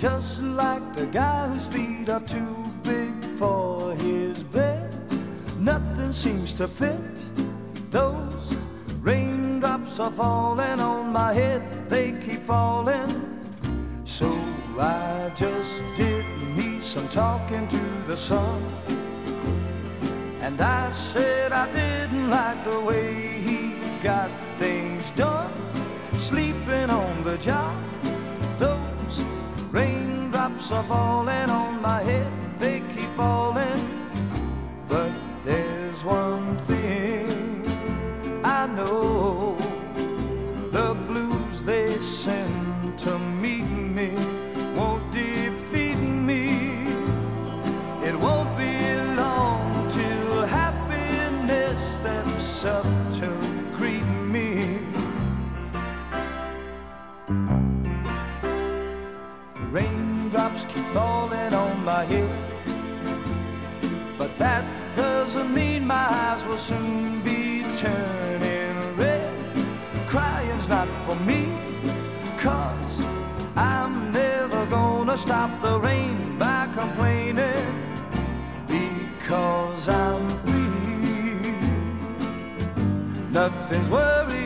just like the guy whose feet are too big for his bed. Nothing seems to fit. Those raindrops are falling on my head, they keep falling. So I just did me some talking to the sun, and I said I didn't like the way he got things done, sleeping on the job. Those raindrops are falling on my head, they keep falling. But there's one thing I know, the blues they send to meet me won't defeat me. It won't be long till happiness steps up to greet me. Raindrops keep falling on my head, but that doesn't mean my eyes will soon be turning red. Crying's not for me, 'cause I'm never gonna stop the rain by complaining, because I'm free. Nothing's worrying